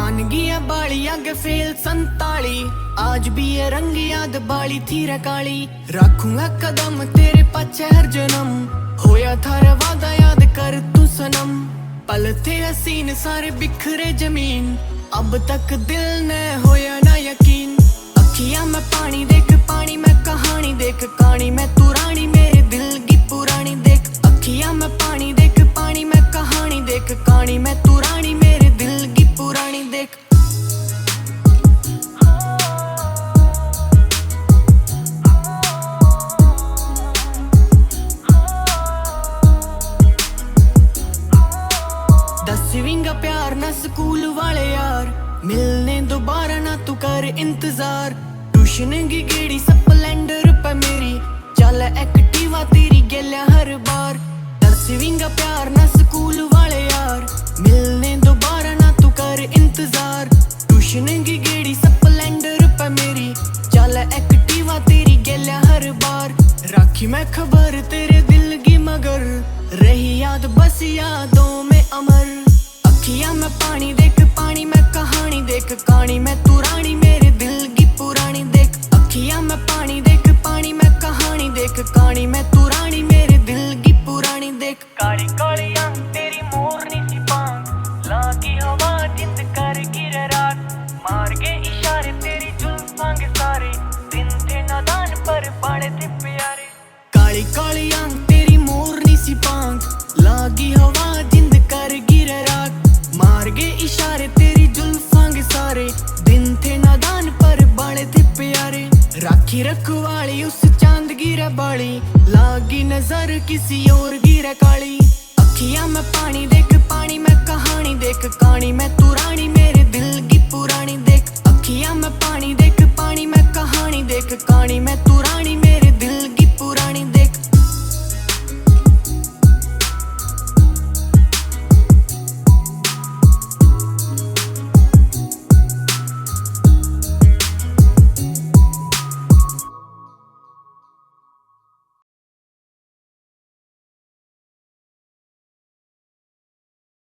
मान गया बाली आगे फेल 47। आज भी ये रंग याद बाली थी रे काली। रखूंगा कदम तेरे पाछे हर जन्म, होया थारे वादा याद कर तू सनम। पल थे हसीन सारे बिखरे जमीन, अब तक दिल ने होया ना यकीन। अखियां में पानी देख पानी में कहानी देख, कहानी में तू रानी मेरे दिल की पुरानी देख। अखियां में पानी देख पानी में कहानी देख, कहानी में तू रानी मेरे दिल की पुरानी देख। दसवीं का प्यार ना स्कूल वाले यार, मिलने दोबारा ना तू कर इंतजार। ट्यूशन की गेड़ी स्प्लेंडर पे मेरी, चल एक्टिवा तेरी गेल्या हर बार। दसवीं का प्यार ना स्कूल वाले यार, मिलने दोबारा ना तू कर इंतजार। ट्यूशन की गेड़ी स्प्लेंडर पे मेरी, चल एक्टिवा तेरी गेल्या हर बार। राखी मैं खबर तेरे दिल की मगर, रही याद बस यादों में अमर। अखियां में पानी देख पानी में कहानी देख, कहानी में तू रानी मेरे दिल की पुरानी देख। अखियां में पानी देख पानी में कहानी देख, कहानी में तू रानी मेरे दिल की पुरानी देख। काली काली आंख तेरी मोरनी सी पांख, लागी हवा जिंद कर गिरे रात। मार के इशारे तेरी जुल्फां के सारे, दिन थे नादान पर बड़े थे प्यारे। काली काली आंख तेरी मोरनी सी पांख, लागी हवा जिंद कर गिरे रात। मार के इशारे तेरी जुल्फां के सारे, दिन थे नादान पर बड़े थे प्यारे। राखी रखवाली उस चांद गिरे बाली, लागी नजर किसी और गिरे काली। अखियां में पानी देख पानी में कहानी देख, कहानी में